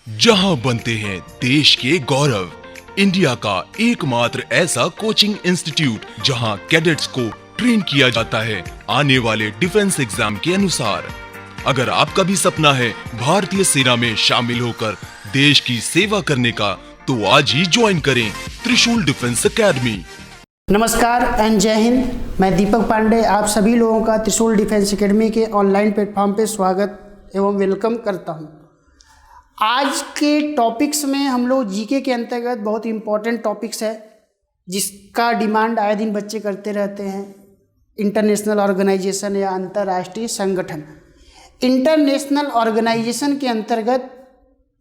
जहां बनते हैं देश के गौरव, इंडिया का एकमात्र ऐसा कोचिंग इंस्टीट्यूट जहां कैडेट्स को ट्रेन किया जाता है आने वाले डिफेंस एग्जाम के अनुसार। अगर आपका भी सपना है भारतीय सेना में शामिल होकर देश की सेवा करने का, तो आज ही ज्वाइन करें त्रिशूल डिफेंस एकेडमी। नमस्कार एंड जय हिंद। मैं दीपक पांडे आप सभी लोगों का त्रिशूल डिफेंस एकेडमी के ऑनलाइन प्लेटफॉर्म पे स्वागत एवं वेलकम करता हूं। आज के टॉपिक्स में हम लोग जीके के अंतर्गत बहुत इंपॉर्टेंट टॉपिक्स है जिसका डिमांड आए दिन बच्चे करते रहते हैं। इंटरनेशनल ऑर्गेनाइजेशन या अंतर्राष्ट्रीय संगठन। इंटरनेशनल ऑर्गेनाइजेशन के अंतर्गत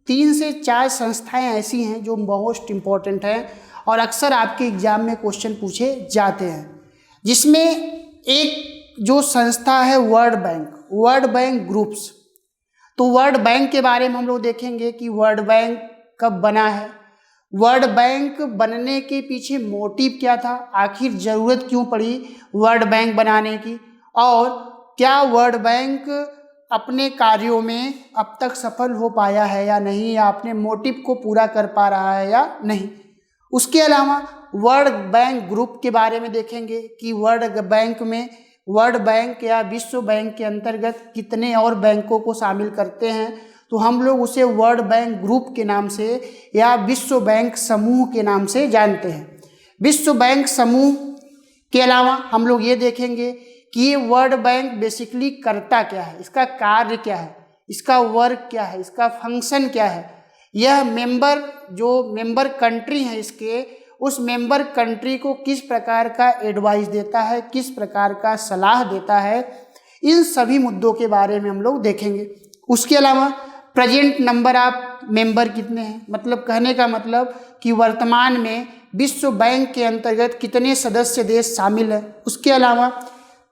3 से 4 संस्थाएं ऐसी हैं जो मोस्ट इम्पॉर्टेंट हैं और अक्सर आपके एग्जाम में क्वेश्चन पूछे जाते हैं, जिसमें एक जो संस्था है वर्ल्ड बैंक ग्रुप्स। तो वर्ल्ड बैंक के बारे में हम लोग देखेंगे कि वर्ल्ड बैंक कब बना है, वर्ल्ड बैंक बनने के पीछे मोटिव क्या था, आखिर ज़रूरत क्यों पड़ी वर्ल्ड बैंक बनाने की, और क्या वर्ल्ड बैंक अपने कार्यों में अब तक सफल हो पाया है या नहीं, या अपने मोटिव को पूरा कर पा रहा है या नहीं। उसके अलावा वर्ल्ड बैंक ग्रुप के बारे में देखेंगे कि वर्ल्ड बैंक या विश्व बैंक के अंतर्गत कितने और बैंकों को शामिल करते हैं, तो हम लोग उसे वर्ल्ड बैंक ग्रुप के नाम से या विश्व बैंक समूह के नाम से जानते हैं। विश्व बैंक समूह के अलावा हम लोग ये देखेंगे कि ये वर्ल्ड बैंक बेसिकली करता क्या है, इसका कार्य क्या है, इसका वर्क क्या है, इसका फंक्शन क्या है। यह मेंबर कंट्री है इसके, उस मेंबर कंट्री को किस प्रकार का एडवाइस देता है, किस प्रकार का सलाह देता है, इन सभी मुद्दों के बारे में हम लोग देखेंगे। उसके अलावा प्रेजेंट नंबर ऑफ मेंबर कितने हैं, मतलब कहने का मतलब कि वर्तमान में विश्व बैंक के अंतर्गत कितने सदस्य देश शामिल है। उसके अलावा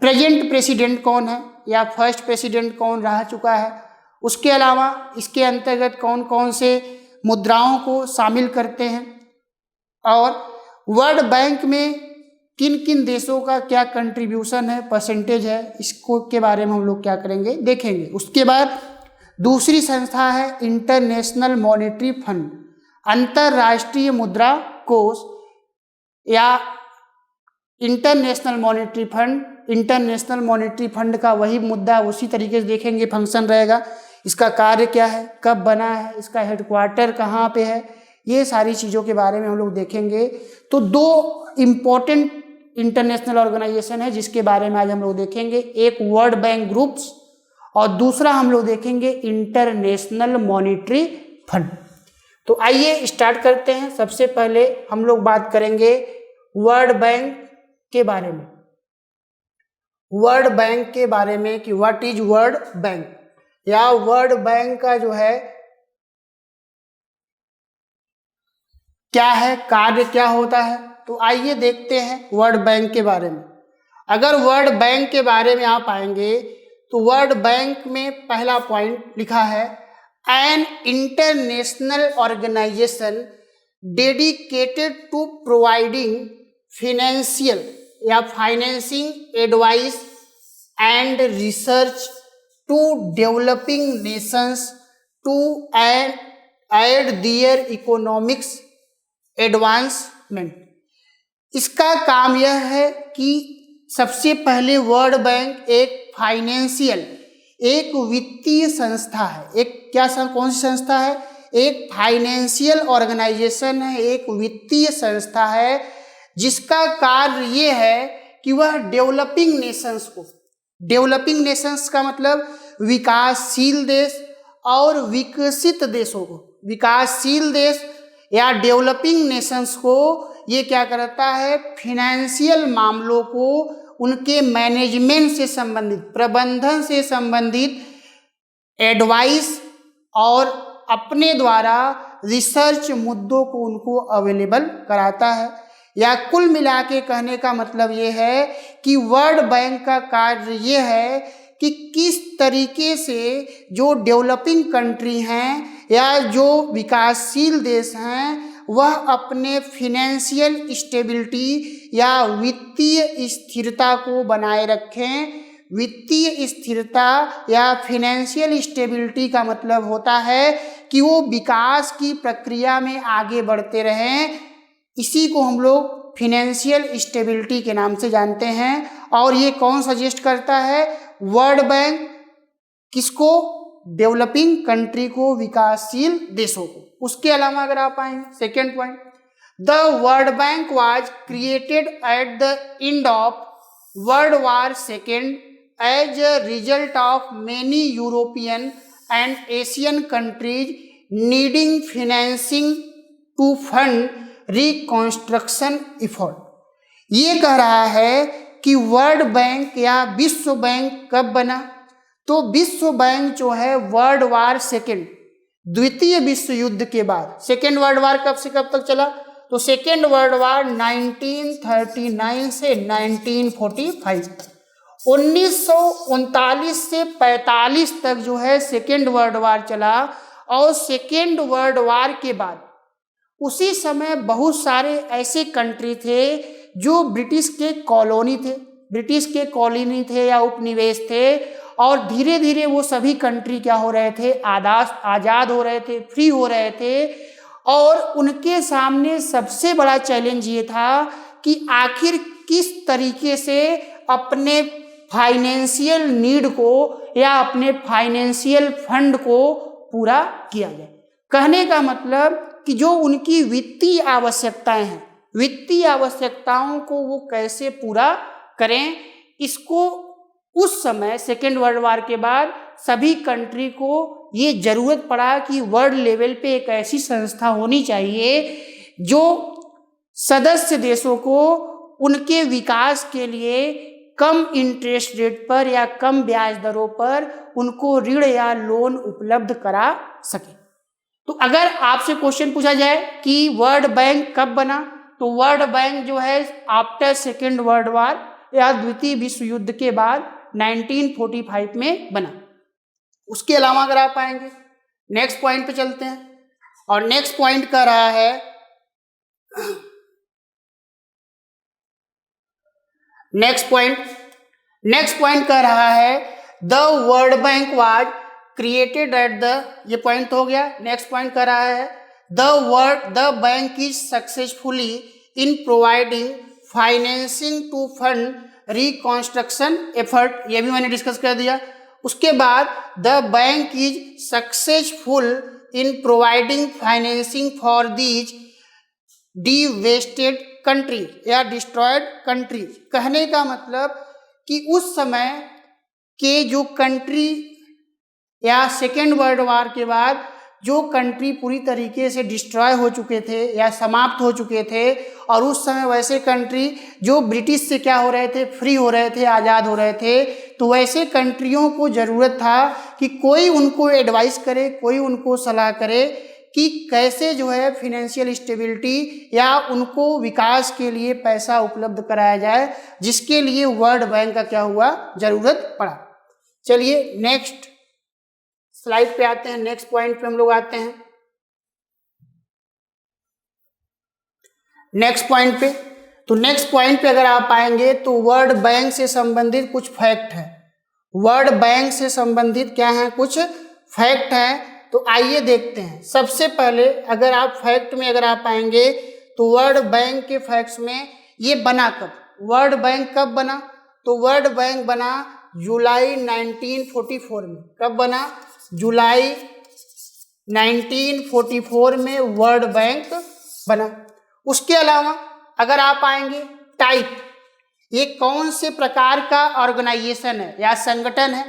प्रेजेंट प्रेसिडेंट कौन है या फर्स्ट प्रेसिडेंट कौन रह चुका है। उसके अलावा इसके अंतर्गत कौन कौन से मुद्राओं को शामिल करते हैं, और वर्ल्ड बैंक में किन किन देशों का क्या कंट्रीब्यूशन है, परसेंटेज है, इसको के बारे में हम लोग क्या करेंगे देखेंगे। उसके बाद दूसरी संस्था है इंटरनेशनल मॉनेटरी फंड, अंतर्राष्ट्रीय मुद्रा कोष या इंटरनेशनल मॉनेटरी फंड का वही मुद्दा उसी तरीके से देखेंगे, फंक्शन रहेगा, इसका कार्य क्या है, कब बना है, इसका हेडक्वार्टर कहाँ पे है, ये सारी चीज़ों के बारे में हम लोग देखेंगे। तो 2 इम्पॉर्टेंट इंटरनेशनल ऑर्गेनाइजेशन है जिसके बारे में आज हम लोग देखेंगे, एक वर्ल्ड बैंक ग्रुप्स और दूसरा हम लोग देखेंगे इंटरनेशनल मॉनेटरी फंड। तो आइए स्टार्ट करते हैं। सबसे पहले हम लोग बात करेंगे वर्ल्ड बैंक के बारे में। वर्ल्ड बैंक के बारे में कि व्हाट इज वर्ल्ड बैंक, या वर्ल्ड बैंक का जो है क्या है, कार्य क्या होता है। तो आइए देखते हैं वर्ल्ड बैंक के बारे में। अगर वर्ल्ड बैंक के बारे में आप आएंगे तो वर्ल्ड बैंक में पहला पॉइंट लिखा है, an international organisation dedicated to providing financial या financing advice and research to developing nations to aid their economics advancement. इसका काम यह है कि सबसे पहले वर्ल्ड बैंक एक वित्तीय संस्था है। कौन सी संस्था है, एक फाइनेंशियल ऑर्गेनाइजेशन है, एक वित्तीय संस्था है जिसका कार्य ये है कि वह डेवलपिंग नेशंस का मतलब विकासशील देश और विकसित देशों को, विकासशील देश या डेवलपिंग नेशंस को ये क्या करता है, फिनेंशियल मामलों को उनके मैनेजमेंट से संबंधित, प्रबंधन से संबंधित एडवाइस और अपने द्वारा रिसर्च मुद्दों को उनको अवेलेबल कराता है। या कुल मिला के कहने का मतलब ये है कि वर्ल्ड बैंक का कार्य ये है कि किस तरीके से जो डेवलपिंग कंट्री हैं या जो विकासशील देश हैं वह अपने फिनेंशियल स्टेबिलिटी या वित्तीय स्थिरता को बनाए रखें। वित्तीय स्थिरता या फिनेंशियल स्टेबिलिटी का मतलब होता है कि वो विकास की प्रक्रिया में आगे बढ़ते रहें। इसी को हम लोग फिनेंशियल स्टेबिलिटी के नाम से जानते हैं। और ये कौन सजेस्ट करता है? World Bank. किसको? डेवलपिंग कंट्री को, विकासशील देशों को। उसके अलावा अगर आप आएंगे second point, the World Bank was created at the end of World War second as a result of many European and Asian countries needing financing to fund reconstruction effort. ये कह रहा है कि वर्ल्ड बैंक या विश्व bank कब बना? तो विश्व बैंक जो है वर्ल्ड वार सेकेंड, द्वितीय विश्व युद्ध के बाद। सेकेंड वर्ल्ड वार कब से कब तक चला? तो सेकेंड वर्ल्ड वार 1939 से 1945, 1939 से 45 तक जो है सेकेंड वर्ल्ड वार चला। और सेकेंड वर्ल्ड वार के बाद उसी समय बहुत सारे ऐसे कंट्री थे जो ब्रिटिश के कॉलोनी थे, ब्रिटिश के कॉलोनी थे या उपनिवेश थे। और धीरे धीरे वो सभी कंट्री क्या हो रहे थे? आज़ाद हो रहे थे, फ्री हो रहे थे। और उनके सामने सबसे बड़ा चैलेंज ये था कि आखिर किस तरीके से अपने फाइनेंशियल नीड को या अपने फाइनेंशियल फंड को पूरा किया जाए। कहने का मतलब कि जो उनकी वित्तीय आवश्यकताएं हैं, वित्तीय आवश्यकताओं को वो कैसे पूरा करें, इसको उस समय सेकेंड वर्ल्ड वार के बाद सभी कंट्री को ये जरूरत पड़ा कि वर्ल्ड लेवल पे एक ऐसी संस्था होनी चाहिए जो सदस्य देशों को उनके विकास के लिए कम इंटरेस्ट रेट पर या कम ब्याज दरों पर उनको ऋण या लोन उपलब्ध करा सके। तो अगर आपसे क्वेश्चन पूछा जाए कि वर्ल्ड बैंक कब बना, तो वर्ल्ड बैंक जो है आफ्टर सेकेंड वर्ल्ड वार या द्वितीय विश्व युद्ध के बाद 1945 में बना। उसके अलावा अगर आप आएंगे नेक्स्ट पॉइंट पे चलते हैं, और नेक्स्ट पॉइंट कर रहा है नेक्स्ट पॉइंट कर रहा है the World Bank was created at the, ये पॉइंट हो गया। नेक्स्ट पॉइंट कर रहा है the bank is successfully in providing financing to fund reconstruction effort, ये भी मैंने डिस्कस कर दिया। उसके बाद the bank is successful in providing financing for these devastated countries या डिस्ट्रॉयड कंट्रीज। कहने का मतलब कि उस समय के जो कंट्री या सेकेंड वर्ल्ड वार के बाद जो कंट्री पूरी तरीके से डिस्ट्रॉय हो चुके थे या समाप्त हो चुके थे, और उस समय वैसे कंट्री जो ब्रिटिश से क्या हो रहे थे? फ्री हो रहे थे, आज़ाद हो रहे थे। तो वैसे कंट्रियों को ज़रूरत था कि कोई उनको एडवाइस करे, कोई उनको सलाह करे कि कैसे जो है फिनेंशियल स्टेबिलिटी या उनको विकास के लिए पैसा उपलब्ध कराया जाए, जिसके लिए वर्ल्ड बैंक का क्या हुआ? ज़रूरत पड़ा। चलिए नेक्स्ट स्लाइड पे आते हैं, नेक्स्ट पॉइंट पे हम लोग आते हैं। नेक्स्ट पॉइंट पे, तो नेक्स्ट पॉइंट पे अगर आप आएंगे तो वर्ल्ड बैंक से संबंधित कुछ फैक्ट है। वर्ल्ड बैंक से संबंधित क्या है? कुछ फैक्ट है। तो आइए देखते हैं। सबसे पहले अगर आप फैक्ट में अगर आप आएंगे तो वर्ल्ड बैंक के फैक्ट्स में ये बना कब? वर्ल्ड बैंक कब बना? तो वर्ल्ड बैंक बना जुलाई 1944 में। कब बना? जुलाई 1944 में वर्ल्ड बैंक बना। उसके अलावा अगर आप आएंगे टाइप, ये कौन से प्रकार का ऑर्गेनाइजेशन है या संगठन है?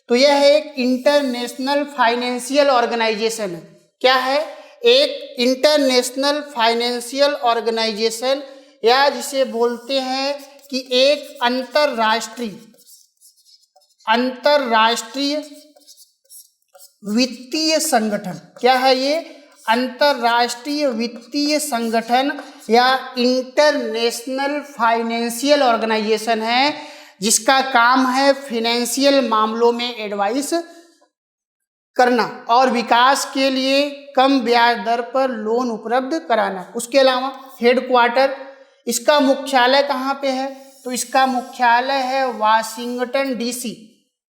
तो यह एक इंटरनेशनल फाइनेंशियल ऑर्गेनाइजेशन है। क्या है? एक इंटरनेशनल फाइनेंशियल ऑर्गेनाइजेशन, या जिसे बोलते हैं कि एक अंतरराष्ट्रीय वित्तीय संगठन। क्या है ये? अंतरराष्ट्रीय वित्तीय संगठन या इंटरनेशनल फाइनेंशियल ऑर्गेनाइजेशन है, जिसका काम है फिनेंशियल मामलों में एडवाइस करना और विकास के लिए कम ब्याज दर पर लोन उपलब्ध कराना। उसके अलावा हेडक्वार्टर, इसका मुख्यालय कहाँ पे है? तो इसका मुख्यालय है वाशिंगटन डीसी,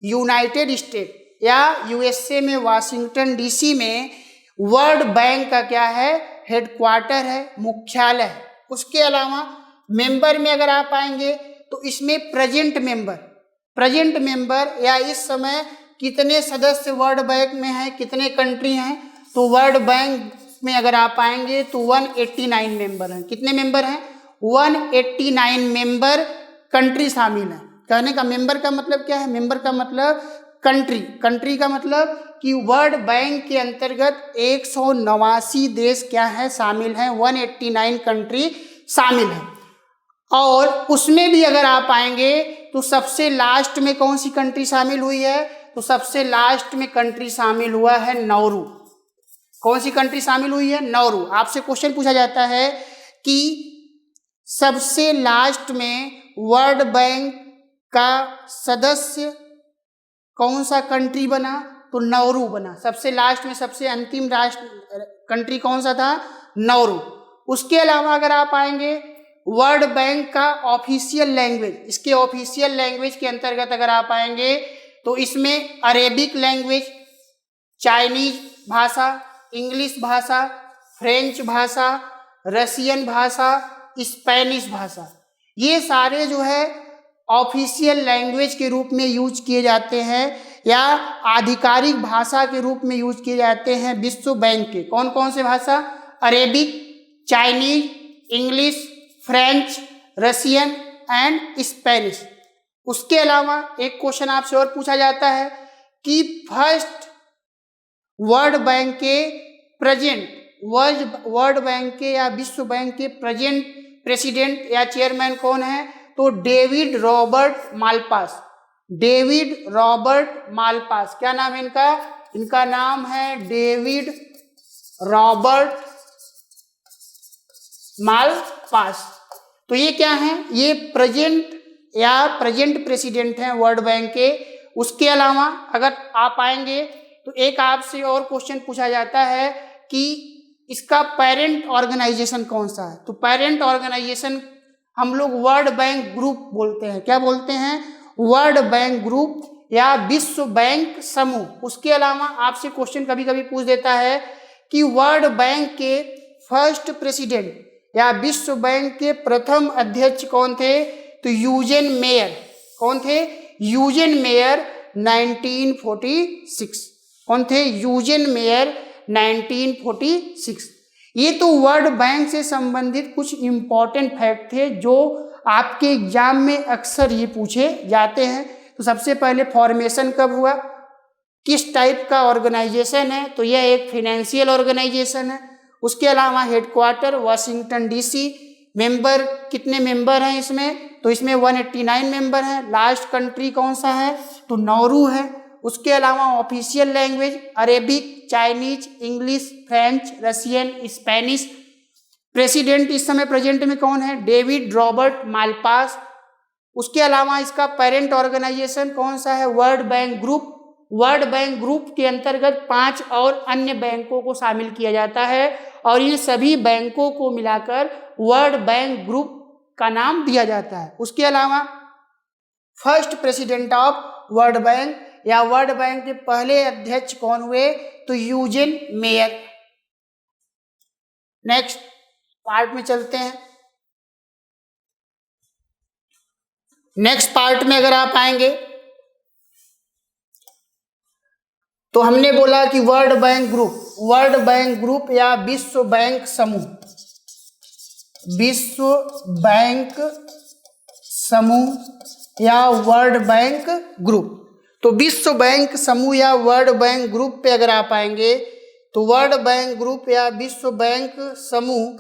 यूनाइटेड स्टेट या यूएसए में वाशिंगटन डीसी में वर्ल्ड बैंक का क्या है, हेडक्वार्टर है, मुख्यालय है। उसके अलावा मेंबर में अगर आप आएंगे तो इसमें प्रेजेंट मेंबर या इस समय कितने सदस्य वर्ल्ड बैंक में हैं, कितने कंट्री हैं, तो वर्ल्ड बैंक में अगर आप आएंगे तो 189 मेंबर हैं। कितने मेंबर हैं? 189 मेंबर कंट्री शामिल हैं। कहने का मेंबर का मतलब क्या है? मेंबर का मतलब कंट्री का मतलब कि वर्ल्ड बैंक के अंतर्गत 189 देश क्या है, शामिल हैं, 189 कंट्री शामिल हैं। और उसमें भी अगर आप आएंगे तो सबसे लास्ट में कौन सी कंट्री शामिल हुई है? तो सबसे लास्ट में कंट्री शामिल हुआ है नाउरू। कौन सी कंट्री शामिल हुई है? नाउरू। आपसे क्वेश्चन पूछा जाता है कि सबसे लास्ट में वर्ल्ड बैंक का सदस्य कौन सा कंट्री बना? तो नाउरू बना। सबसे लास्ट में सबसे अंतिम राष्ट्र कंट्री कौन सा था? नाउरू। उसके अलावा अगर आप आएंगे वर्ल्ड बैंक का ऑफिशियल लैंग्वेज, इसके ऑफिशियल लैंग्वेज के अंतर्गत अगर आप आएंगे तो इसमें अरेबिक लैंग्वेज, चाइनीज भाषा, इंग्लिश भाषा, फ्रेंच भाषा, रशियन भाषा, स्पेनिश भाषा, ये सारे जो है ऑफिशियल लैंग्वेज के रूप में यूज किए जाते हैं या आधिकारिक भाषा के रूप में यूज किए जाते हैं विश्व बैंक के। कौन कौन से भाषा? Arabic, Chinese, English, French, Russian and Spanish. उसके अलावा एक क्वेश्चन आपसे और पूछा जाता है कि फर्स्ट वर्ल्ड बैंक के वर्ल्ड बैंक के या विश्व बैंक के प्रेजेंट प्रेसिडेंट या चेयरमैन कौन है? तो David Robert Malpass. David Robert Malpass, क्या नाम है इनका? इनका नाम है डेविड रॉबर्ट मालपास। तो ये क्या है? ये प्रेजेंट प्रेसिडेंट हैं वर्ल्ड बैंक के। उसके अलावा अगर आप आएंगे तो एक आपसे और क्वेश्चन पूछा जाता है कि इसका पेरेंट ऑर्गेनाइजेशन कौन सा है? तो पेरेंट ऑर्गेनाइजेशन हम लोग वर्ल्ड बैंक ग्रुप बोलते हैं। क्या बोलते हैं? वर्ल्ड बैंक ग्रुप या विश्व बैंक समूह। उसके अलावा आपसे क्वेश्चन कभी कभी पूछ देता है कि वर्ल्ड बैंक के फर्स्ट प्रेसिडेंट या विश्व बैंक के प्रथम अध्यक्ष कौन थे? तो यूजेन मेयर। कौन थे? यूजेन मेयर 1946। कौन थे? यूजेन मेयर 1946। ये तो वर्ल्ड बैंक से संबंधित कुछ इंपॉर्टेंट फैक्ट थे जो आपके एग्जाम में अक्सर ये पूछे जाते हैं। तो सबसे पहले फॉर्मेशन कब हुआ, किस टाइप का ऑर्गेनाइजेशन है? तो यह एक फाइनेंशियल ऑर्गेनाइजेशन है। उसके अलावा हेडक्वार्टर वाशिंगटन डीसी। मेंबर, कितने मेंबर हैं इसमें? तो इसमें 189 मेंबर हैं। लास्ट कंट्री कौन सा है? तो नाउरू है। उसके अलावा official language Arabic, Chinese, English, French, Russian, Spanish. President इस समय प्रेजेंट में कौन है? David Robert Malpass. उसके अलावा इसका पेरेंट ऑर्गेनाइजेशन कौन सा है? World bank group. World bank group के अंतर्गत 5 और अन्य बैंकों को शामिल किया जाता है और इन सभी बैंकों को मिलाकर वर्ल्ड बैंक ग्रुप का नाम दिया जाता है। उसके अलावा first president of world bank या वर्ल्ड बैंक के पहले अध्यक्ष कौन हुए? तो यूजेन मेयर। नेक्स्ट पार्ट में चलते हैं। नेक्स्ट पार्ट में अगर आप आएंगे तो हमने बोला कि वर्ल्ड बैंक ग्रुप या विश्व बैंक समूह, विश्व बैंक समूह या वर्ल्ड बैंक ग्रुप। तो विश्व बैंक समूह या वर्ल्ड बैंक ग्रुप पे अगर आप आएंगे तो वर्ल्ड बैंक ग्रुप या विश्व बैंक समूह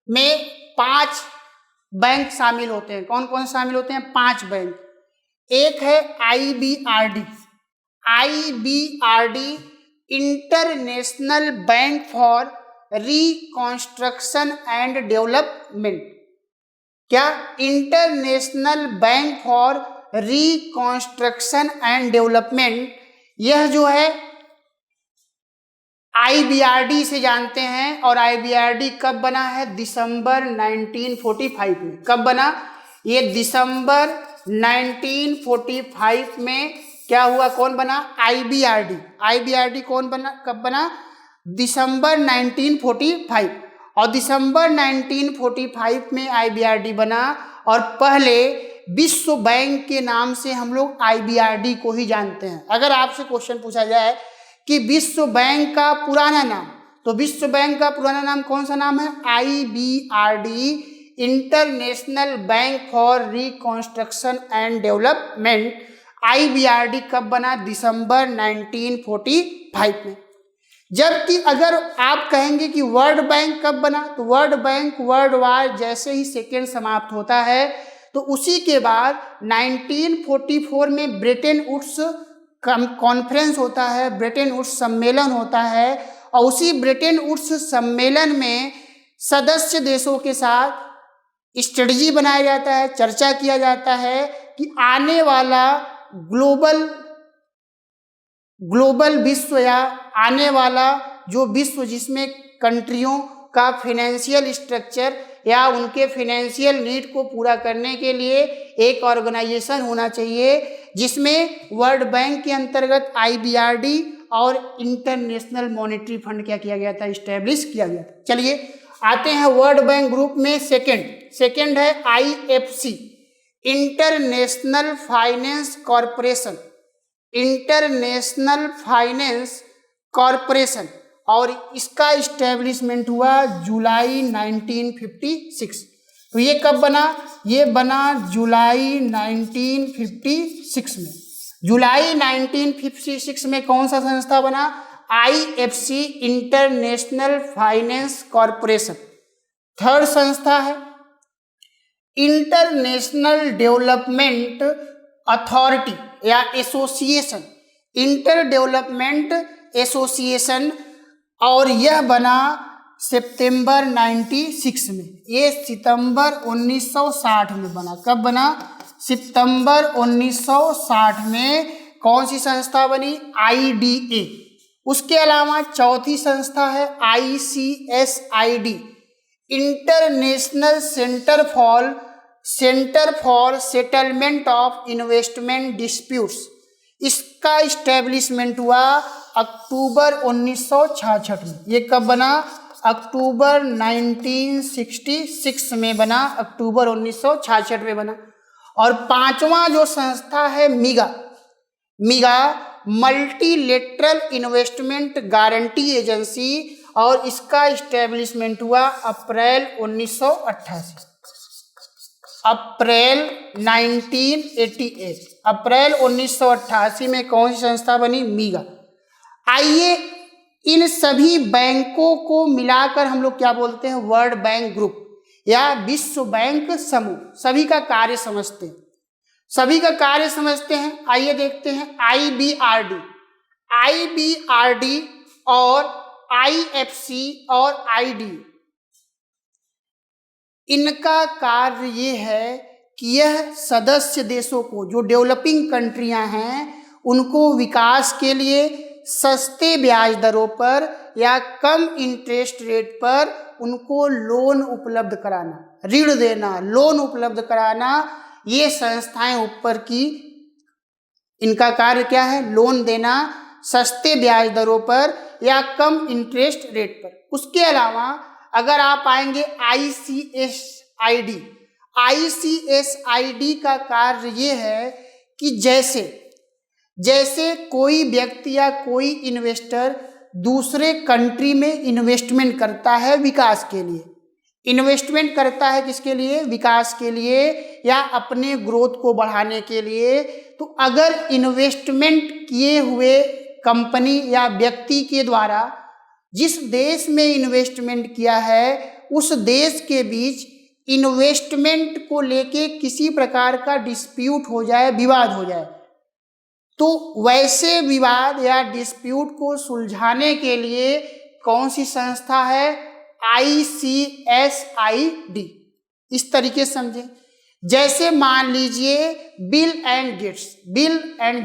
में 5 बैंक शामिल होते हैं। कौन कौन शामिल होते हैं? 5 बैंक। एक है IBRD, International Bank for Reconstruction and Development. क्या? International Bank for Reconstruction and Development. यह जो है IBRD से जानते हैं और IBRD कब बना है? दिसंबर 1945 में। कब बना? ये दिसंबर 1945 में क्या हुआ? कौन बना? IBRD कौन बना? कब बना? दिसंबर 1945, और दिसंबर 1945 में IBRD बना, और पहले विश्व बैंक के नाम से हम लोग IBRD को ही जानते हैं। अगर आपसे क्वेश्चन पूछा जाए कि विश्व बैंक का पुराना नाम, तो विश्व बैंक का पुराना नाम कौन सा नाम है? IBRD, International Bank for reconstruction and development. IBRD कब बना? दिसंबर 1945 में। जबकि अगर आप कहेंगे कि वर्ल्ड बैंक कब बना, तो वर्ल्ड बैंक वर्ल्ड वार जैसे ही सेकेंड समाप्त होता है, तो उसी के बाद 1944 में ब्रेटन वुड्स कॉन्फ्रेंस होता है, ब्रेटन वुड्स सम्मेलन होता है, और उसी ब्रेटन वुड्स सम्मेलन में सदस्य देशों के साथ स्ट्रेटजी बनाया जाता है, चर्चा किया जाता है कि आने वाला ग्लोबल विश्व या आने वाला जो विश्व जिसमें कंट्रियों का फाइनेंशियल स्ट्रक्चर या उनके फाइनेंशियल नीड को पूरा करने के लिए एक ऑर्गेनाइजेशन होना चाहिए, जिसमें वर्ल्ड बैंक के अंतर्गत IBRD और इंटरनेशनल मॉनेटरी फंड क्या किया गया था? इस्टेब्लिश किया गया था। चलिए आते हैं वर्ल्ड बैंक ग्रुप में। सेकंड है IFC, international finance corporation, international finance corporation, और इसका इस्टेब्लिशमेंट हुआ जुलाई 1956। तो ये कब बना? ये बना जुलाई 1956 में। जुलाई 1956 में कौन सा संस्था बना? IFC, international finance corporation. Third संस्था है इंटरनेशनल डेवलपमेंट अथॉरिटी या एसोसिएशन, इंटर डेवलपमेंट एसोसिएशन, और यह बना सितंबर 96 में। ये सितंबर 1960 में बना। कब बना? सितंबर 1960 में। कौन सी संस्था बनी? IDA। उसके अलावा चौथी संस्था है ICSID, international centre for settlement of investment disputes. इसका इस्टेब्लिशमेंट हुआ अक्टूबर 1966 में। ये कब बना? अक्टूबर 1966 में बना, अक्टूबर 1966 में बना। और पांचवा जो संस्था है मिगा मल्टीलेटरल इन्वेस्टमेंट गारंटी एजेंसी, और इसका इस्टेब्लिशमेंट हुआ अप्रैल 1988, अप्रैल 1988, अप्रैल 1988 में कौन सी संस्था बनी? मिगा। आइए इन सभी बैंकों को मिलाकर हम लोग क्या बोलते हैं? वर्ल्ड बैंक ग्रुप या विश्व बैंक समूह। सभी का कार्य समझते हैं। आइए देखते हैं IBRD और IFC और ID। इनका कार्य ये है कि यह सदस्य देशों को, जो डेवलपिंग कंट्रियां हैं, उनको विकास के लिए सस्ते ब्याज दरों पर या कम इंटरेस्ट रेट पर उनको लोन उपलब्ध कराना, ऋण देना, लोन उपलब्ध कराना, ये संस्थाएं ऊपर की, इनका कार्य क्या है? लोन देना सस्ते ब्याज दरों पर या कम इंटरेस्ट रेट पर। उसके अलावा अगर आप आएंगे ICSID का कार्य ये है कि जैसे कोई व्यक्ति या कोई इन्वेस्टर दूसरे कंट्री में इन्वेस्टमेंट करता है विकास के लिए, इन्वेस्टमेंट करता है किसके लिए? विकास के लिए या अपने ग्रोथ को बढ़ाने के लिए। तो अगर इन्वेस्टमेंट किए हुए कंपनी या व्यक्ति के द्वारा जिस देश में इन्वेस्टमेंट किया है उस देश के बीच इन्वेस्टमेंट को लेके किसी प्रकार का डिस्प्यूट हो जाए, विवाद हो जाए, तो वैसे विवाद या डिस्प्यूट को सुलझाने के लिए कौन सी संस्था है? ICSID। इस तरीके से समझें। जैसे मान लीजिए बिल एंड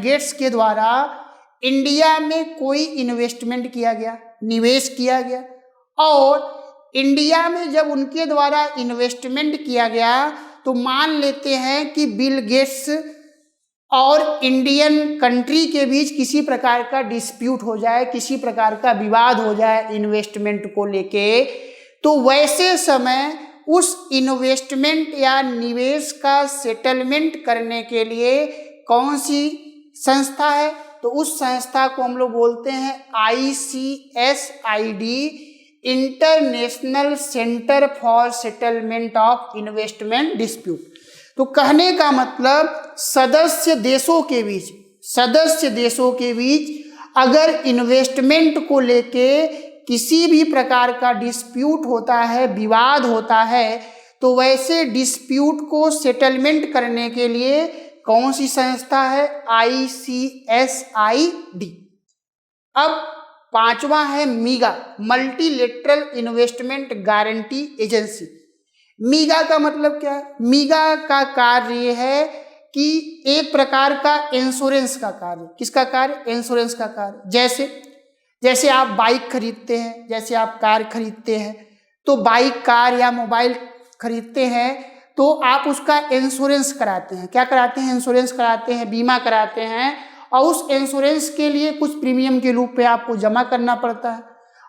गेट्स के द्वारा इंडिया में कोई इन्वेस्टमेंट किया गया, निवेश किया गया, और इंडिया में जब उनके द्वारा इन्वेस्टमेंट किया गया तो मान लेते हैं कि बिल गेट्स और इंडियन कंट्री के बीच किसी प्रकार का डिस्प्यूट हो जाए, किसी प्रकार का विवाद हो जाए इन्वेस्टमेंट को लेके, तो वैसे समय उस इन्वेस्टमेंट या निवेश का सेटलमेंट करने के लिए कौन सी संस्था है, तो उस संस्था को हम लोग बोलते हैं ICSID, international centre for settlement of investment dispute. तो कहने का मतलब सदस्य देशों के बीच अगर इन्वेस्टमेंट को लेके किसी भी प्रकार का डिस्प्यूट होता है, विवाद होता है, तो वैसे डिस्प्यूट को सेटलमेंट करने के लिए कौन सी संस्था है, ICSID। अब पांचवा है मीगा, मल्टीलेटरल इन्वेस्टमेंट गारंटी एजेंसी। मीगा का मतलब क्या है? मीगा का कार्य है कि एक प्रकार का इंश्योरेंस का कार्य। किसका कार्य? इंश्योरेंस का कार्य। जैसे आप बाइक खरीदते हैं, जैसे आप कार खरीदते हैं, तो बाइक, कार या मोबाइल खरीदते हैं तो आप उसका इंश्योरेंस कराते हैं। क्या कराते हैं? इंश्योरेंस कराते हैं, बीमा कराते हैं, और उस इंश्योरेंस के लिए कुछ प्रीमियम के रूप में आपको जमा करना पड़ता है।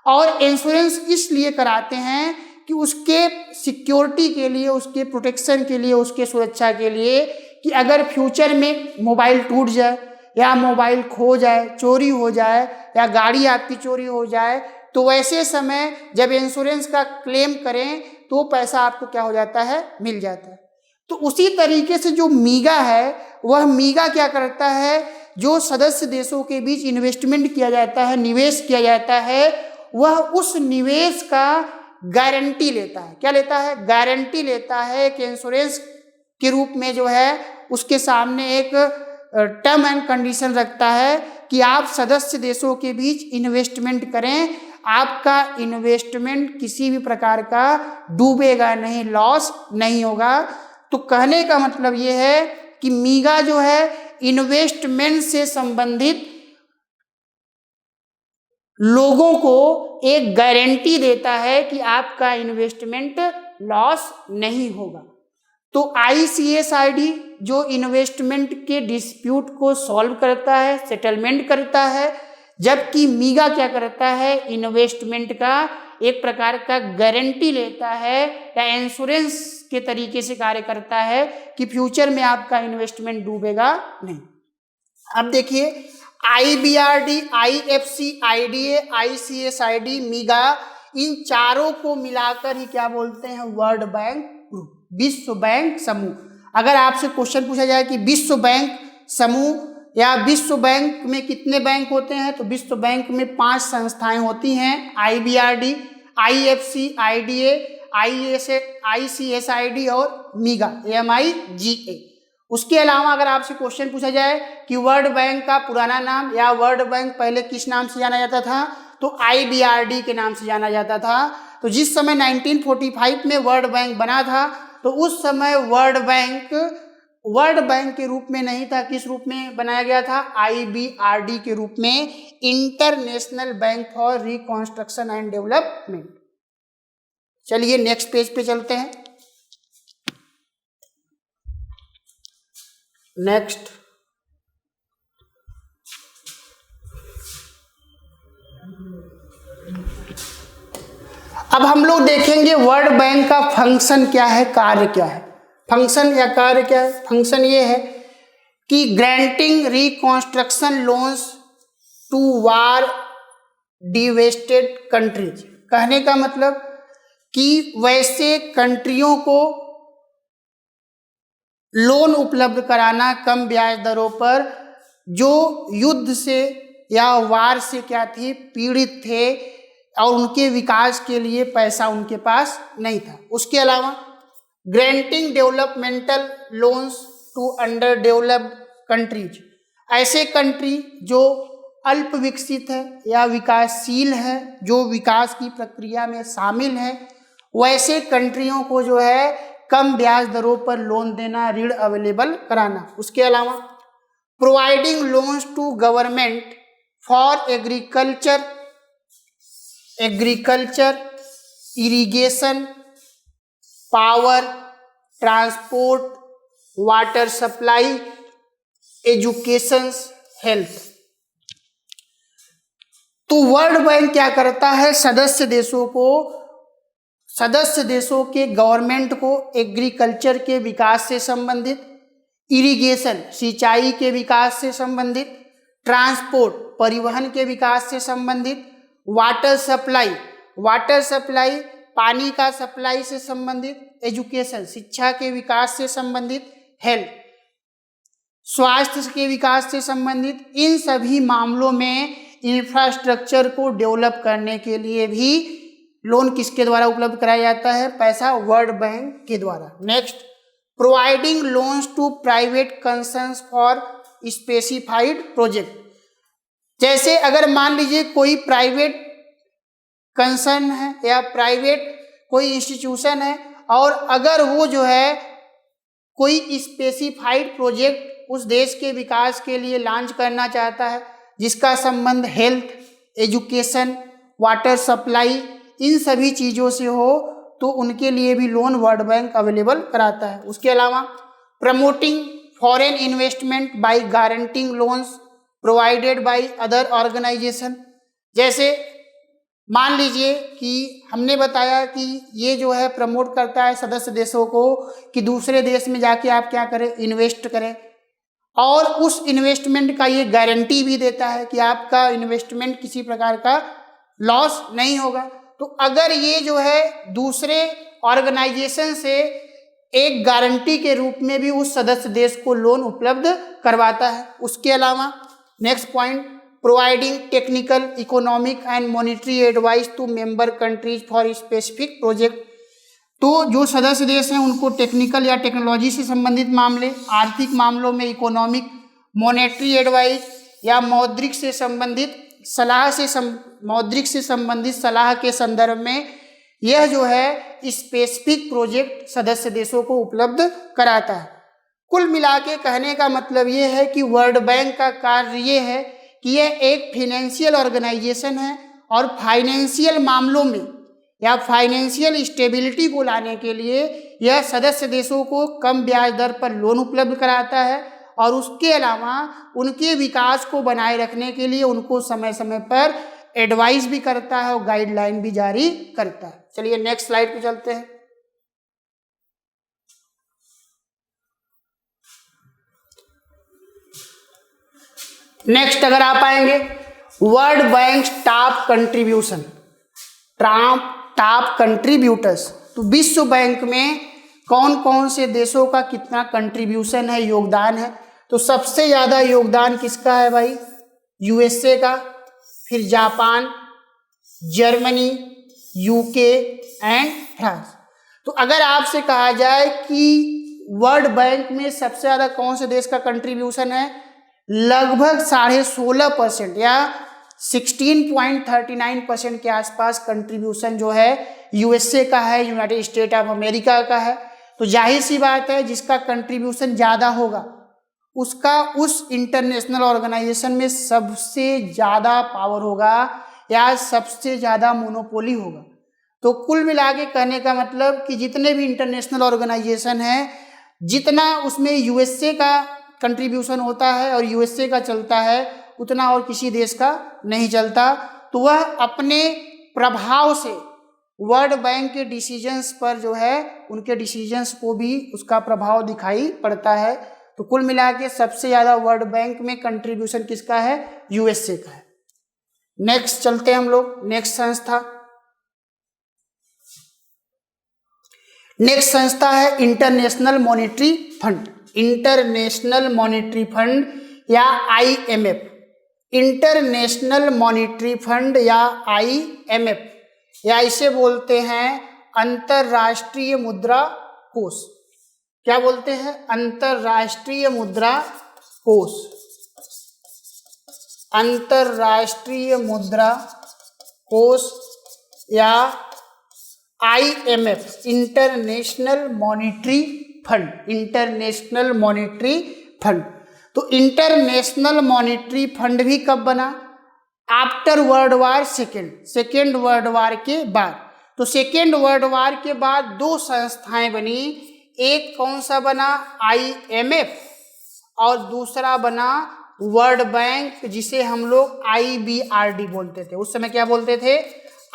और इंश्योरेंस इसलिए कराते हैं कि उसके सिक्योरिटी के लिए, उसके प्रोटेक्शन के लिए, उसके सुरक्षा के लिए, कि अगर फ्यूचर में मोबाइल टूट जाए या मोबाइल खो जाए, चोरी हो जाए या गाड़ी आपकी चोरी हो जाए, तो वैसे समय जब इंश्योरेंस का क्लेम करें तो पैसा आपको क्या हो जाता है? मिल जाता है। तो उसी तरीके से जो मीगा है, वह मीगा क्या करता है, जो सदस्य देशों के बीच इन्वेस्टमेंट किया जाता है, निवेश किया जाता है, वह उस निवेश का गारंटी लेता है। क्या लेता है? गारंटी लेता है कि इंश्योरेंस के रूप में जो है उसके सामने एक टर्म एंड कंडीशन रखता है कि आप सदस्य देशों के बीच इन्वेस्टमेंट करें, आपका इन्वेस्टमेंट किसी भी प्रकार का डूबेगा नहीं, लॉस नहीं होगा। तो कहने का मतलब ये है कि मीगा जो है इन्वेस्टमेंट से संबंधित लोगों को एक गारंटी देता है कि आपका इन्वेस्टमेंट लॉस नहीं होगा। तो ICSID जो इन्वेस्टमेंट के डिस्प्यूट को सॉल्व करता है, सेटलमेंट करता है, जबकि मीगा क्या करता है, इन्वेस्टमेंट का एक प्रकार का गारंटी लेता है या इंश्योरेंस के तरीके से कार्य करता है कि फ्यूचर में आपका इन्वेस्टमेंट डूबेगा नहीं। अब देखिए, IBRD, IFC, IDA, ICSID, मीगा, इन चारों को मिलाकर ही क्या बोलते हैं? वर्ल्ड बैंक ग्रुप, विश्व बैंक समूह। अगर आपसे क्वेश्चन पूछा जाए कि विश्व बैंक समूह या विश्व बैंक में कितने बैंक होते हैं, तो विश्व बैंक में 5 संस्थाएं होती हैं, IBRD, IFC, IDA, ICSID और मीगा, MIGA। उसके अलावा अगर आपसे क्वेश्चन पूछा जाए कि वर्ल्ड बैंक का पुराना नाम या वर्ल्ड बैंक पहले किस नाम से जाना जाता था, तो IBRD के नाम से जाना जाता था। तो जिस समय 1945 में वर्ल्ड बैंक बना था, तो उस समय वर्ल्ड बैंक के रूप में नहीं था। किस रूप में बनाया गया था? IBRD के रूप में, international Bank for reconstruction and development. चलिए नेक्स्ट पेज पे चलते हैं। नेक्स्ट, अब हम लोग देखेंगे वर्ल्ड बैंक का फंक्शन क्या है, कार्य क्या है। फंक्शन या कार्य क्या है? फंक्शन ये है कि granting reconstruction loans to war devastated countries. कहने का मतलब कि वैसे कंट्रियों को लोन उपलब्ध कराना कम ब्याज दरों पर, जो युद्ध से या वार से क्या थे, पीड़ित थे और उनके विकास के लिए पैसा उनके पास नहीं था। उसके अलावा granting developmental loans to under developed countries, ऐसे कंट्री जो अल्प विकसित है या विकासशील है, जो विकास की प्रक्रिया में शामिल है, वैसे कंट्रियों को जो है कम ब्याज दरों पर लोन देना, ऋण अवेलेबल कराना। उसके अलावा providing loans to government for agriculture, irrigation, power, transport, water supply, education, health. तो वर्ल्ड बैंक क्या करता है, सदस्य देशों के गवर्नमेंट को एग्रीकल्चर के विकास से संबंधित, इरिगेशन सिंचाई के विकास से संबंधित, ट्रांसपोर्ट परिवहन के विकास से संबंधित, वाटर सप्लाई पानी का सप्लाई से संबंधित, एजुकेशन शिक्षा के विकास से संबंधित, हेल्थ स्वास्थ्य के विकास से संबंधित, इन सभी मामलों में इंफ्रास्ट्रक्चर को डेवलप करने के लिए भी लोन किसके द्वारा उपलब्ध कराया जाता है, पैसा वर्ल्ड बैंक के द्वारा। Next, providing loans to private concerns for specified project. जैसे अगर मान लीजिए कोई प्राइवेट कंसर्न है या प्राइवेट कोई इंस्टीट्यूशन है, और अगर वो जो है कोई स्पेसिफाइड प्रोजेक्ट उस देश के विकास के लिए लॉन्च करना चाहता है, जिसका संबंध health, education, water supply in सभी चीज़ों से हो, तो उनके लिए भी लोन वर्ल्ड बैंक अवेलेबल कराता है। उसके अलावा promoting foreign investment by guaranteeing loans provided by other organisation. जैसे मान लीजिए कि हमने बताया कि ये जो है प्रमोट करता है सदस्य देशों को कि दूसरे देश में जाके आप क्या करें, इन्वेस्ट करें, और उस इन्वेस्टमेंट का ये गारंटी भी देता है कि आपका इन्वेस्टमेंट किसी प्रकार का लॉस नहीं होगा। तो अगर ये जो है दूसरे ऑर्गेनाइजेशन से एक गारंटी के रूप में भी उस सदस्य देश को लोन उपलब्ध करवाता है। उसके अलावा next point, providing technical, economic and monetary advice to member countries for specific project. तो जो सदस्य देश हैं उनको टेक्निकल या टेक्नोलॉजी से संबंधित मामले, आर्थिक मामलों में इकोनॉमिक, मॉनेटरी एडवाइस या मौद्रिक से संबंधित सलाह के संदर्भ में यह जो है स्पेसिफिक प्रोजेक्ट सदस्य देशों को उपलब्ध कराता है। कुल मिला के कहने का मतलब ये है कि वर्ल्ड बैंक का कार्य ये है कि यह एक फाइनेंशियल ऑर्गेनाइजेशन है, और फाइनेंशियल मामलों में या फाइनेंशियल स्टेबिलिटी को लाने के लिए यह सदस्य देशों को कम ब्याज दर पर लोन उपलब्ध कराता है, और उसके अलावा उनके विकास को बनाए रखने के लिए उनको समय समय पर एडवाइस भी करता है और गाइडलाइन भी जारी करता है। चलिए नेक्स्ट स्लाइड पे चलते हैं। नेक्स्ट अगर आप आएंगे, वर्ल्ड बैंक टॉप कंट्रीब्यूटर्स। तो विश्व बैंक में कौन कौन से देशों का कितना कंट्रीब्यूशन है, योगदान है। तो सबसे ज़्यादा योगदान किसका है भाई, यूएसए का, फिर Japan, Germany, UK and France. तो अगर आपसे कहा जाए कि वर्ल्ड बैंक में सबसे ज़्यादा कौन से देश का कंट्रीब्यूशन है, लगभग 16.5% या 16.39% के आसपास कंट्रीब्यूशन जो है यूएसए का है, यूनाइटेड स्टेट ऑफ अमेरिका का है। तो जाहिर सी बात है जिसका कंट्रीब्यूशन ज़्यादा होगा उसका उस इंटरनेशनल ऑर्गेनाइजेशन में सबसे ज़्यादा पावर होगा या सबसे ज़्यादा मोनोपोली होगा। तो कुल मिला के कहने का मतलब कि जितने भी इंटरनेशनल ऑर्गेनाइजेशन हैं, जितना उसमें यूएसए का कंट्रीब्यूशन होता है और यूएसए का चलता है, उतना और किसी देश का नहीं चलता। तो वह अपने प्रभाव से वर्ल्ड बैंक के डिसीजंस पर जो है, उनके डिसीजंस को भी उसका प्रभाव दिखाई पड़ता है। तो कुल मिला के सबसे ज़्यादा वर्ल्ड बैंक में कंट्रीब्यूशन किसका है, यूएसए का है। नेक्स्ट चलते हैं हम लोग, नेक्स्ट संस्था है international Monetary fund. International Monetary fund या आईएमएफ, इंटरनेशनल मॉनेटरी फंड या आईएमएफ, या इसे बोलते हैं अंतरराष्ट्रीय मुद्रा कोष। क्या बोलते हैं, अंतरराष्ट्रीय मुद्रा कोष, अंतरराष्ट्रीय मुद्रा कोष या IMF, international Monetary fund, international Monetary fund. तो इंटरनेशनल मॉनेटरी फंड भी कब बना, after world War second world war के बाद। तो सेकेंड वर्ल्ड वार के बाद दो संस्थाएं बनी, एक कौन सा बना, आईएमएफ, और दूसरा बना वर्ल्ड बैंक, जिसे हम लोग IBRD बोलते थे। उस समय क्या बोलते थे?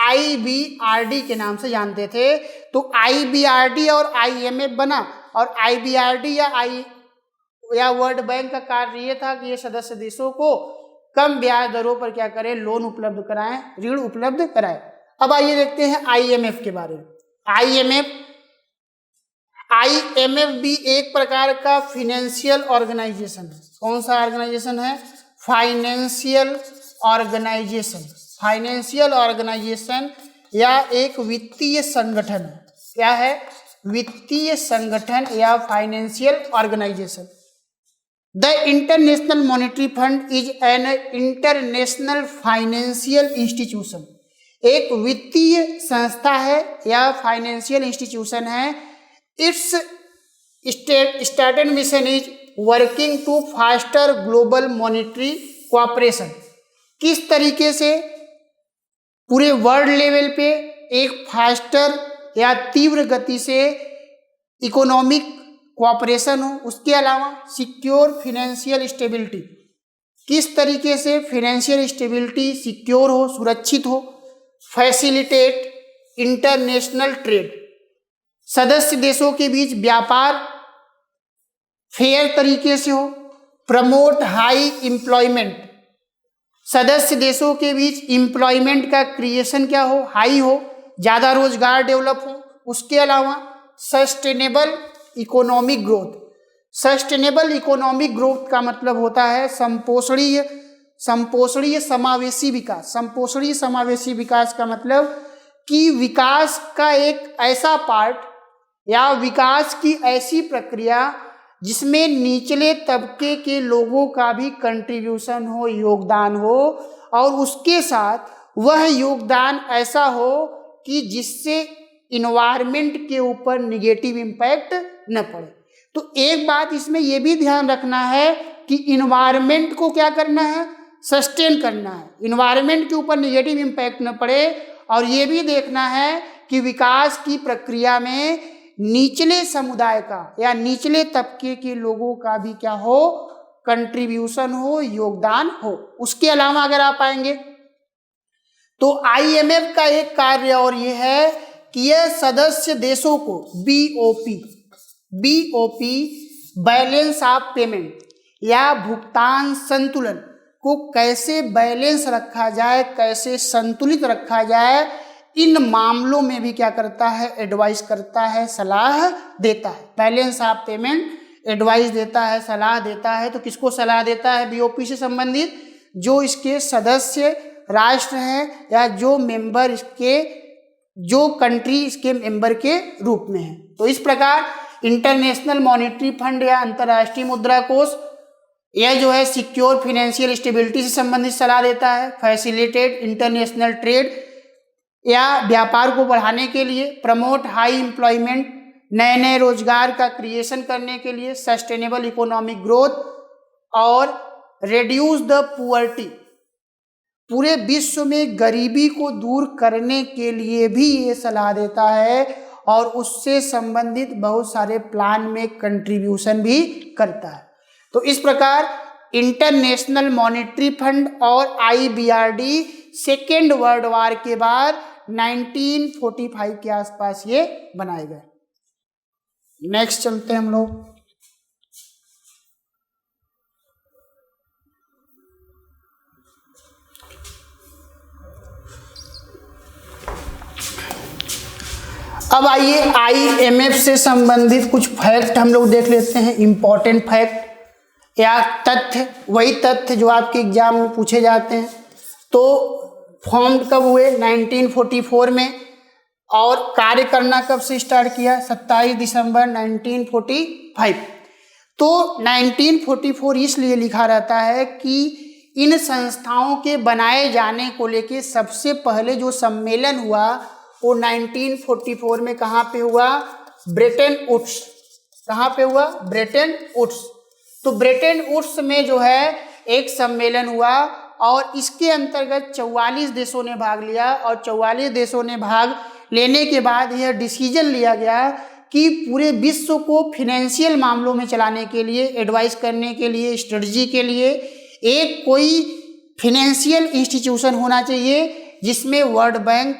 IBRD के नाम से जानते थे। तो IBRD और IMF बना, और IBRD या वर्ल्ड बैंक का कार्य ये था कि ये सदस्य देशों को कम ब्याज दरों पर क्या करें? लोन उपलब्ध कराएं, ऋण उपलब्ध कराएं। अब आइए देखते हैं IMF के बारे में। IMF भी एक प्रकार का फाइनेंशियल ऑर्गेनाइजेशन है। कौन सा ऑर्गेनाइजेशन है? Financial organisation. फाइनेंशियल ऑर्गेनाइजेशन या एक वित्तीय संगठन है। क्या है? वित्तीय संगठन या financial organisation. The International Monetary Fund is an international financial institution. एक वित्तीय संस्था है या फाइनेंशियल इंस्टीट्यूशन है। Its stated mission is working to foster global monetary cooperation. किस तरीके से पूरे वर्ल्ड लेवल पे एक फास्टर या तीव्र गति से इकोनॉमिक कोऑपरेशन हो। उसके अलावा सिक्योर फाइनेंशियल स्टेबिलिटी, किस तरीके से फाइनेंशियल स्टेबिलिटी सिक्योर हो, सुरक्षित हो। फैसिलिटेट इंटरनेशनल ट्रेड, सदस्य देशों के बीच व्यापार फेयर तरीके से हो। प्रमोट हाई एम्प्लॉयमेंट, सदस्य देशों के बीच एम्प्लॉयमेंट का क्रिएशन क्या हो? हाई हो, ज़्यादा रोजगार डेवलप हो। उसके अलावा sustainable economic growth. Sustainable economic growth का मतलब होता है संपोषणीय समावेशी विकास। संपोषणीय समावेशी विकास का मतलब कि विकास का एक ऐसा पार्ट या विकास की ऐसी प्रक्रिया जिसमें निचले तबके के लोगों का भी कंट्रीब्यूशन हो, योगदान हो, और उसके साथ वह योगदान ऐसा हो कि जिससे इन्वायरमेंट के ऊपर निगेटिव इम्पैक्ट न पड़े। तो एक बात इसमें यह भी ध्यान रखना है कि इन्वायरमेंट को क्या करना है? सस्टेन करना है, इन्वायरमेंट के ऊपर निगेटिव इम्पैक्ट न पड़े। और ये भी देखना है कि विकास की प्रक्रिया में निचले समुदाय का या निचले तबके के लोगों का भी क्या हो? कंट्रीब्यूशन हो, योगदान हो। उसके अलावा अगर आप आएंगे तो IMF का एक कार्य और ये है कि यह सदस्य देशों को BOP बैलेंस ऑफ पेमेंट या भुगतान संतुलन को कैसे बैलेंस रखा जाए, कैसे संतुलित रखा जाए, इन मामलों में भी क्या करता है? एडवाइस करता है, सलाह देता है। बैलेंस ऑफ पेमेंट एडवाइस देता है, सलाह देता है। तो किसको सलाह देता है? BOP से संबंधित जो इसके सदस्य राष्ट्र हैं या जो मेंबर इसके, जो कंट्री इसके मेंबर के रूप में है। तो इस प्रकार इंटरनेशनल मॉनेटरी फंड या अंतर्राष्ट्रीय मुद्रा कोष यह जो है सिक्योर फाइनेंशियल स्टेबिलिटी से संबंधित सलाह देता है। फैसिलिटेट इंटरनेशनल ट्रेड या व्यापार को बढ़ाने के लिए। प्रमोट हाई एम्प्लॉयमेंट, नए नए रोजगार का क्रिएशन करने के लिए। सस्टेनेबल इकोनॉमिक ग्रोथ और रिड्यूस द पुअर्टी, पूरे विश्व में गरीबी को दूर करने के लिए भी ये सलाह देता है और उससे संबंधित बहुत सारे प्लान में कंट्रीब्यूशन भी करता है। तो इस प्रकार इंटरनेशनल मॉनेटरी फंड और IBRD सेकेंड वर्ल्ड वार के बाद 1945 के आसपास ये बनाए गए। नेक्स्ट चलते हैं हम लोग। अब आइए IMF से संबंधित कुछ फैक्ट हम लोग देख लेते हैं, इंपॉर्टेंट फैक्ट या तथ्य, वही तथ्य जो आपके एग्जाम में पूछे जाते हैं। तो फॉर्म्ड कब हुए? 1944 में। और कार्य करना कब से स्टार्ट किया? 27 दिसंबर 1945। तो 1944 इसलिए लिखा रहता है कि इन संस्थाओं के बनाए जाने को लेके सबसे पहले जो सम्मेलन हुआ वो 1944 में कहाँ पे हुआ? Bretton Woods. कहाँ पे हुआ? Bretton Woods. तो ब्रेटन वुड्स में जो है एक सम्मेलन हुआ और इसके अंतर्गत 44 देशों ने भाग लिया और 44 देशों ने भाग लेने के बाद यह डिसीजन लिया गया कि पूरे विश्व को फिनेंशियल मामलों में चलाने के लिए, एडवाइस करने के लिए, स्ट्रेटजी के लिए एक कोई फिनेंशियल इंस्टीट्यूशन होना चाहिए जिसमें वर्ल्ड बैंक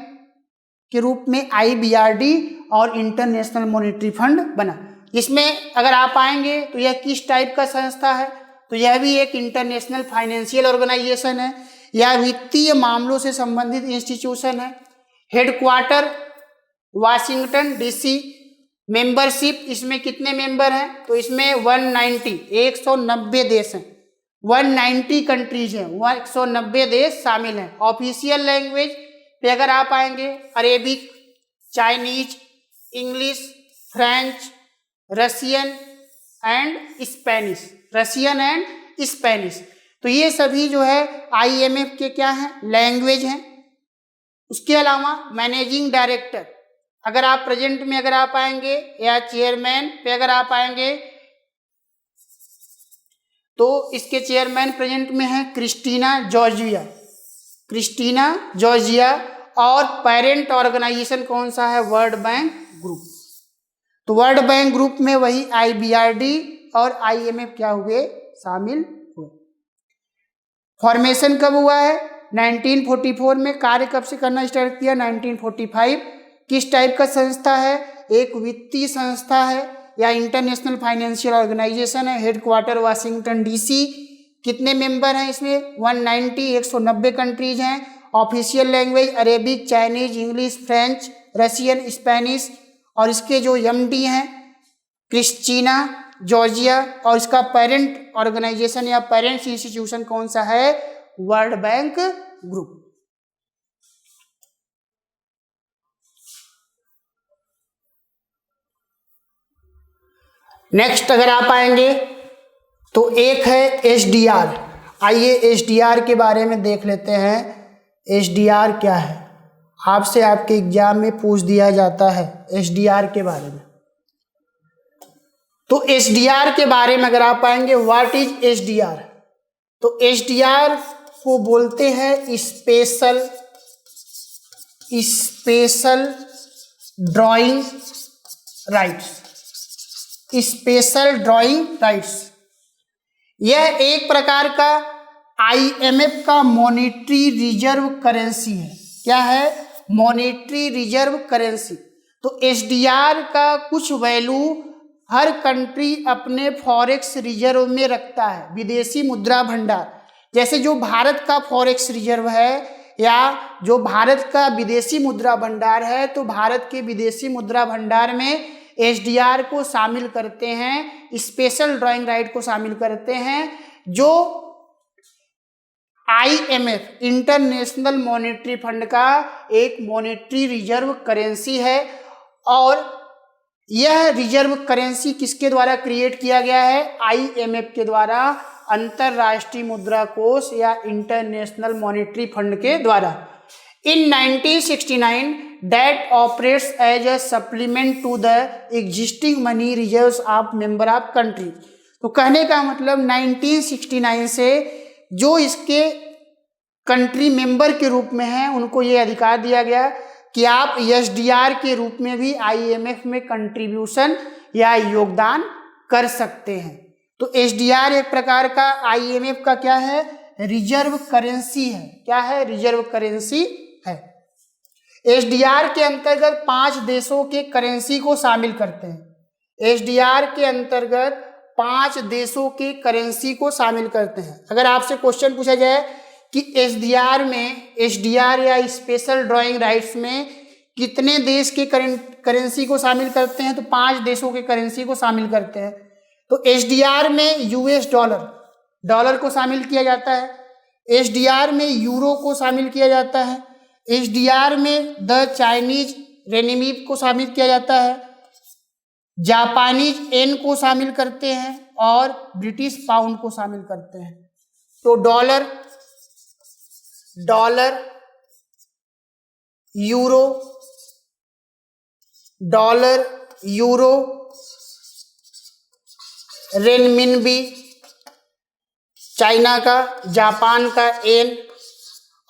के रूप में IBRD और इंटरनेशनल मॉनेटरी फंड बना। इसमें अगर आप आएंगे तो यह किस टाइप का संस्था है, तो यह भी एक इंटरनेशनल फाइनेंशियल ऑर्गेनाइजेशन है, यह वित्तीय मामलों से संबंधित इंस्टीट्यूशन है। Headquarter Washington DC। मेंबरशिप इसमें कितने मेंबर हैं, तो इसमें 190 देश हैं, 190 कंट्रीज हैं, 190 देश शामिल हैं। ऑफिशियल लैंग्वेज पे अगर आप आएंगे, Arabic, Chinese, English, French, Russian and Spanish. तो ये सभी जो है IMF के क्या हैं, लैंग्वेज हैं। उसके अलावा मैनेजिंग डायरेक्टर अगर आप प्रेजेंट में अगर आप आएंगे या चेयरमैन पे अगर आप आएंगे तो इसके चेयरमैन प्रेजेंट में है क्रिस्टीना जॉर्जिया। और पेरेंट ऑर्गेनाइजेशन कौन सा है, वर्ल्ड बैंक ग्रुप। तो वर्ल्ड बैंक ग्रुप में वही IBRD और IMF क्या हुए, शामिल हुए। फॉर्मेशन कब हुआ है, 1944 में। कार्य कब से करना स्टार्ट किया, 1945। किस टाइप का संस्था है, एक वित्तीय संस्था है या इंटरनेशनल फाइनेंशियल ऑर्गेनाइजेशन है। Headquarter Washington DC। कितने मेंबर हैं इसमें, 190 कंट्रीज हैं। Official language Arabic, Chinese, English, French, Russian, Spanish. और इसके जो MD हैं क्रिस्टीना जॉर्जिया। और इसका पेरेंट ऑर्गेनाइजेशन या पेरेंट्स इंस्टीट्यूशन कौन सा है, वर्ल्ड बैंक ग्रुप। नेक्स्ट अगर आप आएंगे तो एक है SDR। आइए SDR के बारे में देख लेते हैं। SDR क्या है, आपसे आपके एग्जाम में पूछ दिया जाता है SDR के बारे में। तो SDR के बारे में अगर आप आएंगे, व्हाट इज SDR, तो SDR को बोलते हैं स्पेशल ड्राइंग राइट्स। यह एक प्रकार का IMF का मॉनेटरी रिजर्व करेंसी है। क्या है, मॉनेटरी रिजर्व करेंसी। तो SDR का कुछ वैल्यू हर कंट्री अपने फॉरेक्स रिजर्व में रखता है, विदेशी मुद्रा भंडार। जैसे जो भारत का फॉरेक्स रिजर्व है या जो भारत का विदेशी मुद्रा भंडार है, तो भारत के विदेशी मुद्रा भंडार में SDR को शामिल करते हैं, स्पेशल ड्राइंग राइट को शामिल करते हैं, जो IMF इंटरनेशनल मॉनेटरी फंड का एक मॉनेटरी रिजर्व करेंसी है। और यह रिजर्व करेंसी किसके द्वारा क्रिएट किया गया है, IMF के द्वारा, अंतरराष्ट्रीय मुद्रा कोष या इंटरनेशनल मॉनेटरी फंड के द्वारा। इन 1969 that operates as a supplement to the existing money reserves of member of country। तो कहने का मतलब 1969 से जो इसके कंट्री मेंबर के रूप में हैं उनको ये अधिकार दिया गया कि आप SDR के रूप में भी IMF में कंट्रीब्यूशन या योगदान कर सकते हैं। तो SDR एक प्रकार का IMF का क्या है, रिजर्व करेंसी है। क्या है, रिजर्व करेंसी है। SDR के अंतर्गत 5 देशों के करेंसी को शामिल करते हैं। SDR के अंतर्गत 5 देशों के करेंसी को शामिल करते हैं। अगर आपसे क्वेश्चन पूछा जाए कि SDR या स्पेशल ड्राइंग राइट्स में कितने देश के करेंसी को शामिल करते हैं, तो 5 देशों के करेंसी को शामिल करते हैं। तो SDR में US डॉलर को शामिल किया जाता है, SDR में यूरो को शामिल किया जाता है, SDR में द चाइनीज रेनिमीब को शामिल किया जाता है, जापानीज येन को शामिल करते हैं और ब्रिटिश पाउंड को शामिल करते हैं। तो डॉलर, यूरो, रेनमिनबी चाइना का, जापान का येन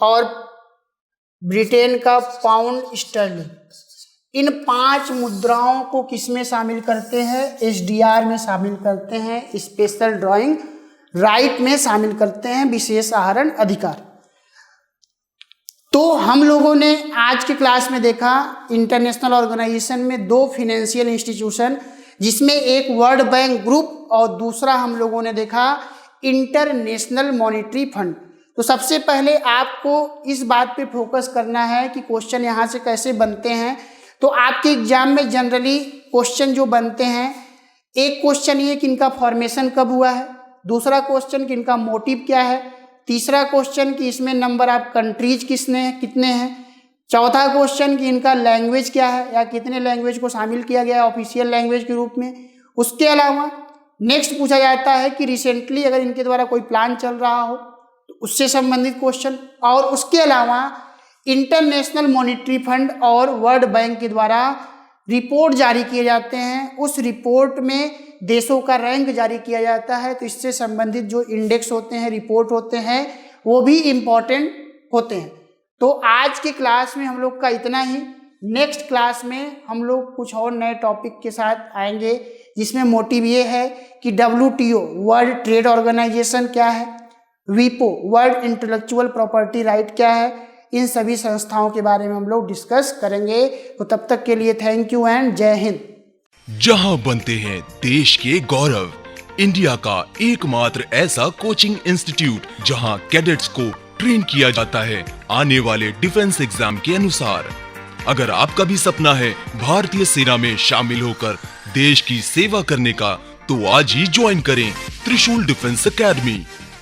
और ब्रिटेन का पाउंड स्टर्लिंग। इन 5 मुद्राओं को किस में शामिल करते हैं? SDR में शामिल करते हैं, स्पेशल ड्राइंग राइट में शामिल करते हैं, विशेष आहरण अधिकार। तो हम लोगों ने आज के क्लास में देखा इंटरनेशनल ऑर्गेनाइजेशन में 2 फाइनेंशियल इंस्टीट्यूशन, जिसमें एक वर्ल्ड बैंक ग्रुप और दूसरा हम लोगों ने देखा इंटरनेशनल मॉनेटरी फंड। तो सबसे पहले आपको इस बात पे फोकस करना है कि क्वेश्चन यहाँ से कैसे बनते हैं। तो आपके एग्जाम में जनरली क्वेश्चन जो बनते हैं, एक क्वेश्चन ये कि इनका फॉर्मेशन कब हुआ है, दूसरा क्वेश्चन कि इनका मोटिव क्या है, तीसरा क्वेश्चन कि इसमें नंबर ऑफ कंट्रीज कितने हैं, चौथा क्वेश्चन कि इनका लैंग्वेज क्या है या कितने लैंग्वेज को शामिल किया गया है ऑफिशियल लैंग्वेज के रूप में। उसके अलावा नेक्स्ट पूछा जाता है कि रिसेंटली अगर इनके द्वारा कोई प्लान चल रहा हो तो उससे संबंधित क्वेश्चन, और उसके अलावा इंटरनेशनल मॉनेटरी फंड और वर्ल्ड बैंक के द्वारा रिपोर्ट जारी किए जाते हैं, उस रिपोर्ट में देशों का रैंक जारी किया जाता है। तो इससे संबंधित जो इंडेक्स होते हैं, रिपोर्ट होते हैं, वो भी इम्पॉर्टेंट होते हैं। तो आज के क्लास में हम लोग का इतना ही। नेक्स्ट क्लास में हम लोग कुछ और नए टॉपिक के साथ आएंगे, जिसमें मोटिव ये है कि WTO वर्ल्ड ट्रेड ऑर्गेनाइजेशन क्या है, WIPO world intellectual property right क्या है, इन सभी संस्थाओं के बारे में हम लोग डिस्कस करेंगे। तो तब तक के लिए थैंक यू एंड जय हिंद। जहां बनते हैं देश के गौरव, इंडिया का एकमात्र ऐसा कोचिंग इंस्टीट्यूट जहां कैडेट्स को ट्रेन किया जाता है आने वाले डिफेंस एग्जाम के अनुसार। अगर आपका भी सपना है भारतीय सेना में शामिल होकर देश की सेवा करने का, तो आज ही ज्वाइन करें त्रिशूल डिफेंस एकेडमी।